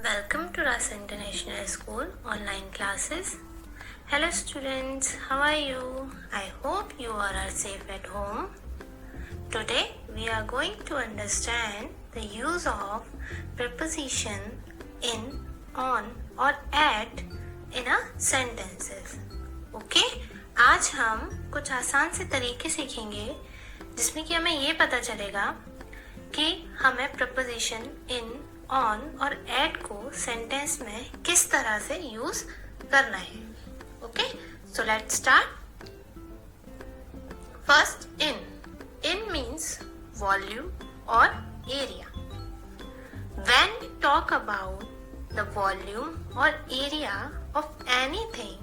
Welcome to Rasa International School online classes. Hello students, how are you? I hope you all are safe at home. Today we are going to understand the use of preposition in, on or at in a sentences. Okay? आज हम कुछ आसान से तरीके सीखेंगे जिसमें कि हमें ये पता चलेगा कि हमें preposition in, ऑन और एट को सेंटेंस में किस तरह से यूज करना है. Okay, so let's start. First, in means volume और area. When we talk about the volume और area of anything,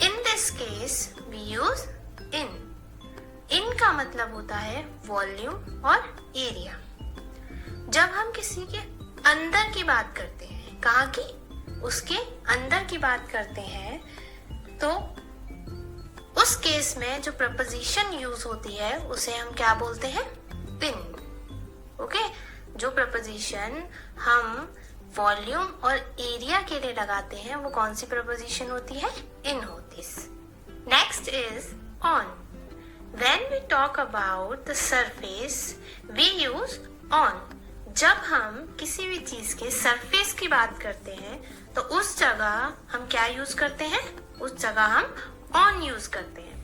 in this case we use in का मतलब होता है वॉल्यूम और एरिया. जब हम किसी के अंदर की बात करते हैं, कहाँ की? उसके अंदर की बात करते हैं, तो उस केस में जो प्रपोजिशन यूज होती है उसे हम क्या बोलते हैं? इन. ओके, जो प्रपोजिशन हम वॉल्यूम और एरिया के लिए लगाते हैं वो कौन सी प्रपोजिशन होती है? इन होती है. Next is on. When we talk about the surface we use on. जब हम किसी भी चीज के सरफेस की बात करते हैं तो उस जगह हम क्या यूज करते हैं? उस जगह हम ऑन यूज करते हैं.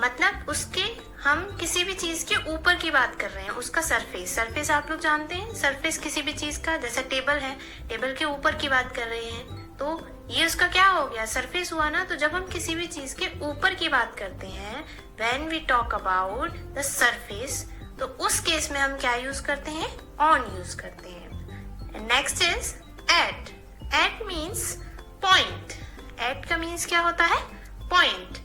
मतलब उसके, हम किसी भी चीज के ऊपर की बात कर रहे हैं, उसका सरफेस आप लोग जानते हैं. सरफेस किसी भी चीज का, जैसे टेबल है, टेबल के ऊपर की बात कर रहे हैं तो ये उसका क्या हो गया? सरफेस हुआ ना. तो जब हम किसी भी चीज के ऊपर की बात करते हैं, when we talk about the surface, तो उस केस में हम क्या यूज करते हैं? ऑन यूज करते हैं. Next is at. At means point. At का मीन्स क्या होता है? Point.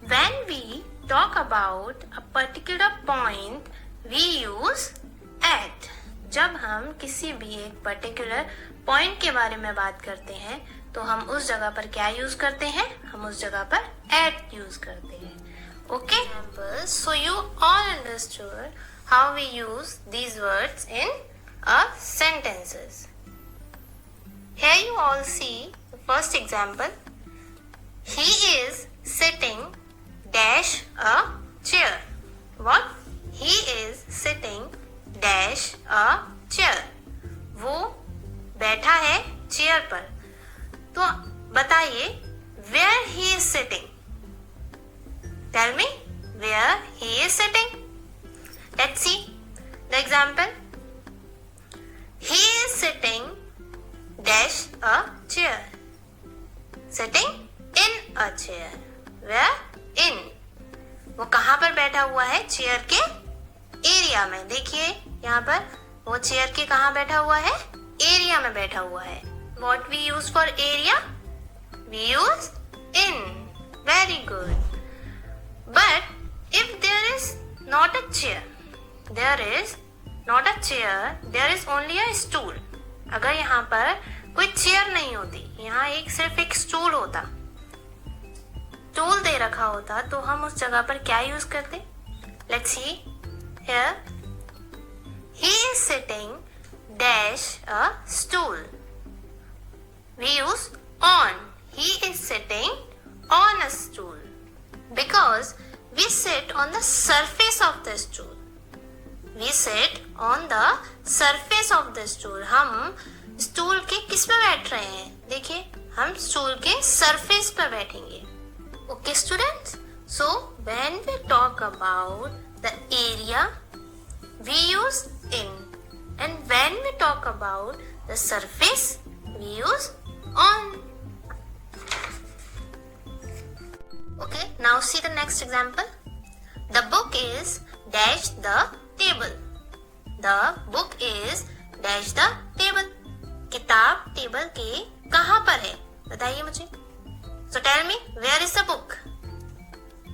When we talk about a particular point we use at. जब हम किसी भी एक पर्टिकुलर पॉइंट के बारे में बात करते हैं तो हम उस जगह पर क्या यूज करते हैं? हम उस जगह पर एट यूज करते हैं. Okay, so you all understood how we use these words in sentences. Here you all see the first example. He is sitting dash a chair. What? He is sitting dash a chair. वो बैठा है chair पर. तो बताइए where he is sitting. Tell me where he is sitting. Let's see the example. He is sitting dash a chair. Sitting in a chair. Where? In. वो कहाँ पर बैठा हुआ है? चेयर के एरिया में. देखिए यहाँ पर वो चेयर के कहाँ बैठा हुआ है? एरिया में बैठा हुआ है. What we use for area? We use in. Very good. But if there is not a chair, there is only a stool. अगर यहाँ पर कोई चेयर नहीं होती, यहाँ सिर्फ एक स्टूल होता, स्टूल दे रखा होता, तो हम उस जगह पर क्या यूज करते? Let's see here. He is sitting dash a stool. We use on. He is sitting on a stool. Because we sit on the surface of the stool. We sit on the surface of the stool. हम stool के किस पे बैठ रहे हैं? देखिए हम stool के सरफेस पर बैठेंगे. Okay students? So when we talk about the area, we use in. And when we talk about the surface, we use on. Okay, now see the next example. The book is dash the table. The book is dash the table. किताब table के कहाँ पर है? बताइए मुझे. So tell me, where is the book?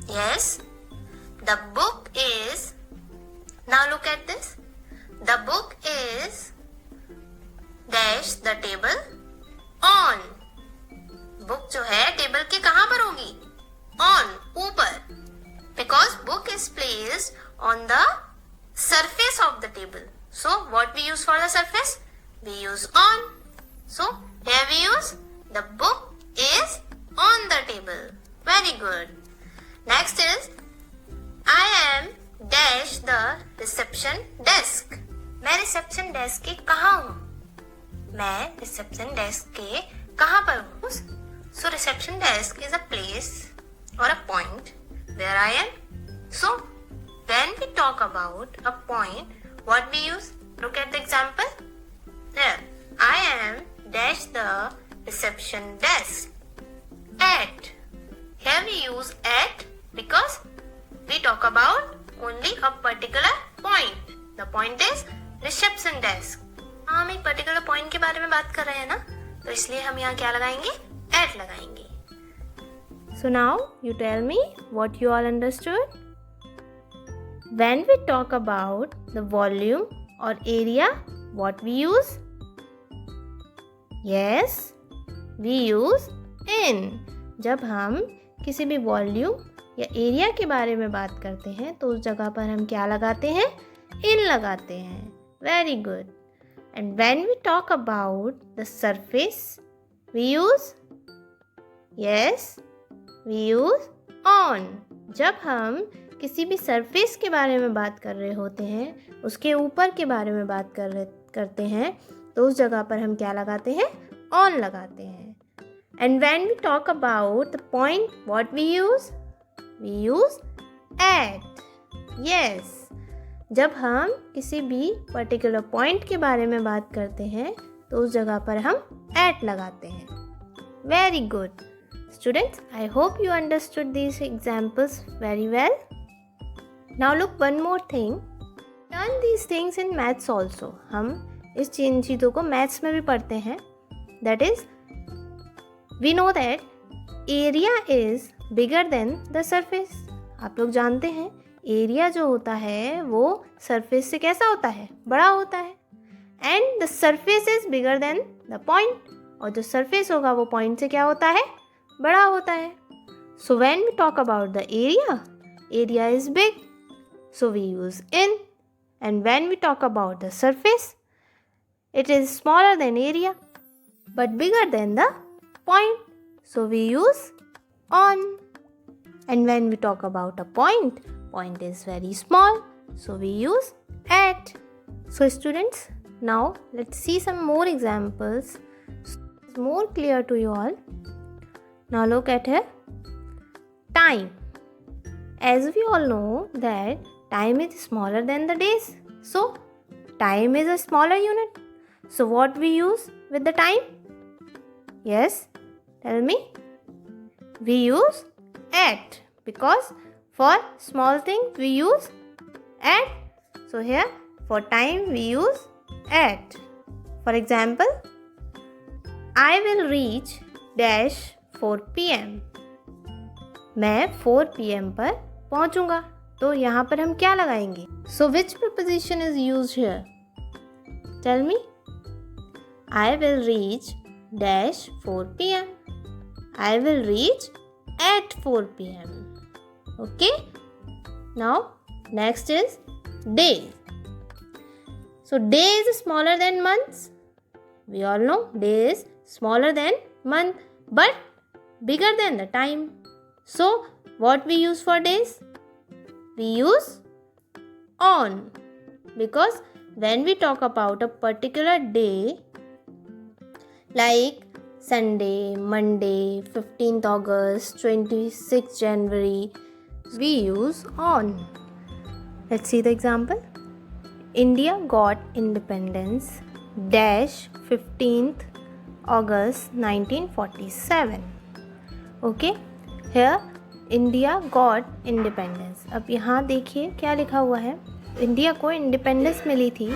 Yes, the book is. Now look at this. The book is dash the table on. Book जो है table के कहाँ पर होगी? On, ऊपर. Because book is placed on the surface of the table. So what we use for the surface? We use on. So here we use the book is on the table. Very good. Next is I am dash the reception desk. मैं reception desk के कहाँ हूँ? मैं reception desk के कहाँ पर हूँ? So reception desk is a place or a point where I am. So when we talk about a point, what we use? Look at the example. There, I am dash the reception desk at. Here we use at because we talk about only a particular point. The point is reception desk. हम एक particular point के बारे में बात कर रहे हैं ना, तो इसलिए हम यहाँ क्या लगाएंगे? At लगाएंगे. So now you tell me what you all understood. When we talk about the volume or area, what we use? Yes, we use in. जब हम किसी भी वॉल्यूम या एरिया के बारे में बात करते हैं तो उस जगह पर हम क्या लगाते हैं? इन लगाते हैं. Very good. And when we talk about the surface we use we use on. जब हम किसी भी सरफेस के बारे में बात कर रहे होते हैं, उसके ऊपर के बारे में बात करते हैं तो उस जगह पर हम क्या लगाते हैं? ऑन लगाते हैं. And when we talk about the point, what we use? We use at. Yes. जब हम किसी भी particular point के बारे में बात करते हैं तो उस जगह पर हम at लगाते हैं. Very good. Students, I hope you understood these examples very well. Now look one more thing. Learn these things in maths also. हम इस चीज़ों को maths में भी पढ़ते हैं. That is, we know that area is bigger than the surface. आप लोग जानते हैं एरिया जो होता है वो सरफेस से कैसा होता है? बड़ा होता है. And the surface is bigger than the point. और जो सरफेस होगा वो पॉइंट से क्या होता है? बड़ा होता है. So when we talk about the area is big, so we use in. And when we talk about the surface, it is smaller than area but bigger than the point, so we use on. And when we talk about a point is very small, so we use at. So students, now let's see some more examples. It's more clear to you all. Now look at here. Time. As we all know that time is smaller than the days, so time is a smaller unit. So what we use with the time? Yes, tell me. We use at because for small things we use at. So here for time we use at. For example, I will reach dash 4 PM. मैं 4 PM पर पहुंचूंगा. तो यहाँ पर हम क्या लगाएंगे? So which preposition is used here? Tell me. I will reach dash 4 PM. I will reach at 4 PM. Okay? Now, next is day. So, day is smaller than months. We all know day is smaller than month but bigger than the time. So, what we use for days? We use on. Because when we talk about a particular day, like Sunday, Monday, 15th August, 26th January, we use on. Let's see the example. India got independence dash 15th August 1947. Okay, here India got independence. अब यहाँ देखिए क्या लिखा हुआ है. India को independence मिली थी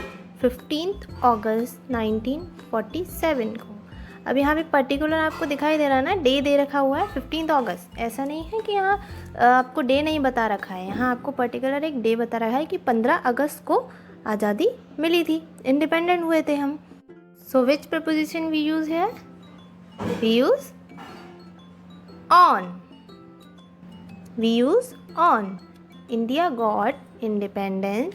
15th अगस्त 1947 को. अब यहाँ पे पर्टिकुलर आपको दिखाई दे रहा है ना, डे दे रखा हुआ है 15th अगस्त. ऐसा नहीं है कि यहाँ आपको डे नहीं बता रखा है. यहाँ आपको पर्टिकुलर एक डे बता रखा है कि 15 अगस्त को आज़ादी मिली थी, इंडिपेंडेंट हुए थे हम. So which proposition we use है? We use on. We use on. India got independence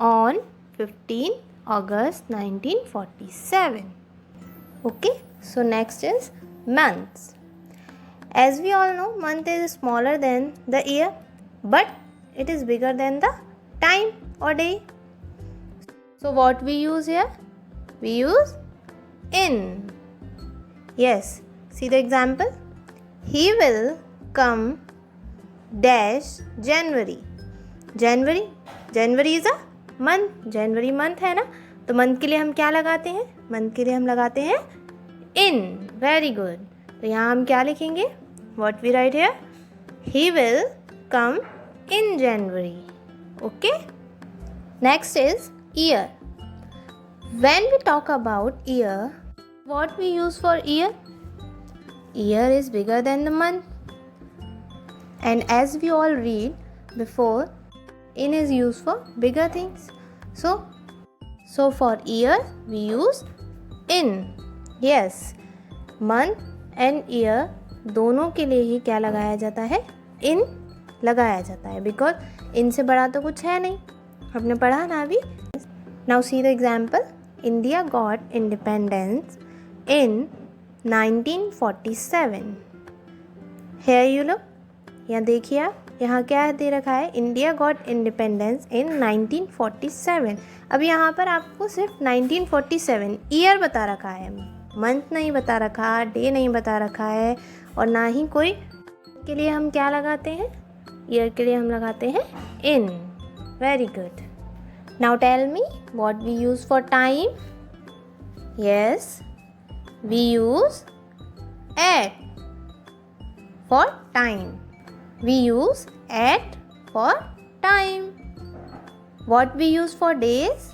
on 15 August 1947. Okay, so next is months. As we all know, month is smaller than the year, but it is bigger than the time or day. So what we use here? We use in. Yes, see the example. He will come dash January. January is a month. January month है ना, तो month के लिए हम क्या लगाते हैं? Month के लिए हम लगाते हैं in. Very good. तो यहाँ हम क्या लिखेंगे? What we write here? He will come in January. Okay? Next is year. When we talk about year, what we use for year? Year is bigger than the month. And as we all read before, in is used for bigger things. So for year we use in. Yes, month and year दोनों के लिए ही क्या लगाया जाता है? in लगाया जाता है, because in से बड़ा तो कुछ है नहीं, हमने पढ़ा ना अभी. Now see the example. India got independence in 1947. Here you look. यहाँ देखिए आप, यहाँ क्या दे रखा है? India got independence in 1947. अब यहाँ पर आपको सिर्फ 1947 ईयर बता रखा है, मंथ नहीं बता रखा, डे नहीं बता रखा है, और ना ही कोई के लिए हम क्या लगाते हैं? ईयर के लिए हम लगाते हैं in. Very good. Now tell me what we use for time. Yes, we use at for time. We use at for time. What we use for days?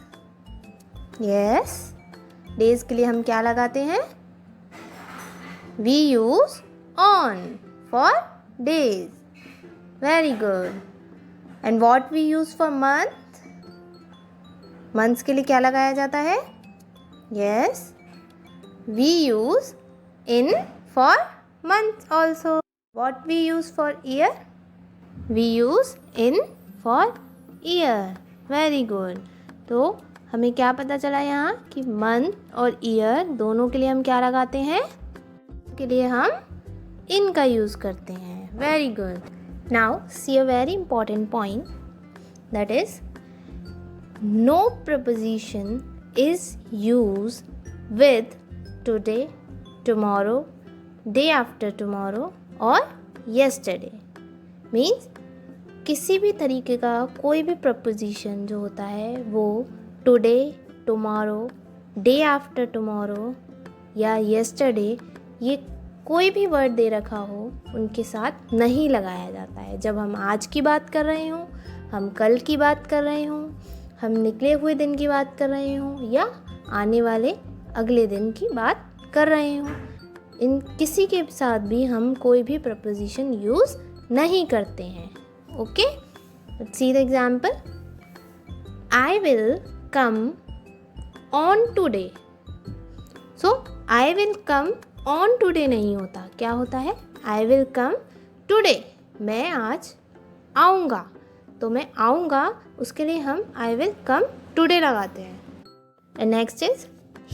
Yes, days के लिए हम क्या लगाते हैं? We use on for days. Very good. And what we use for month? Months के लिए क्या लगाया जाता है? Yes, we use in for month also. What we use for year? We use in for year. Very good. तो हमें क्या पता चला यहाँ कि मंथ और ईयर दोनों के लिए हम क्या लगाते हैं? के लिए हम in का यूज़ करते हैं. Very good. Now see a very important point, that is no preposition is used with today, tomorrow, day after tomorrow और yesterday. मीन्स किसी भी तरीके का कोई भी प्रपोजिशन जो होता है वो today, tomorrow, day after tomorrow या yesterday, ये कोई भी वर्ड दे रखा हो उनके साथ नहीं लगाया जाता है. जब हम आज की बात कर रहे हों, हम कल की बात कर रहे हों, हम निकले हुए दिन की बात कर रहे हों या आने वाले अगले दिन की बात कर रहे हों, इन किसी के साथ भी हम कोई भी प्रपोजिशन यूज़ नहीं करते हैं. Okay, see the example. I will come on today. So I will come on today नहीं होता, क्या होता है? I will come today. मैं आज आऊँगा, तो मैं आऊँगा उसके लिए हम आई विल कम टुडे लगाते हैं. And next is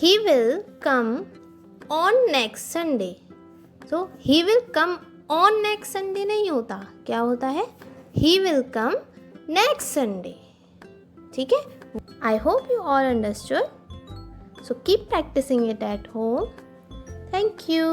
he will come on next Sunday. So he will come on next Sunday नहीं होता, क्या होता है? He will come next Sunday. ठीक है? I hope you all understood. So keep practicing it at home. Thank you.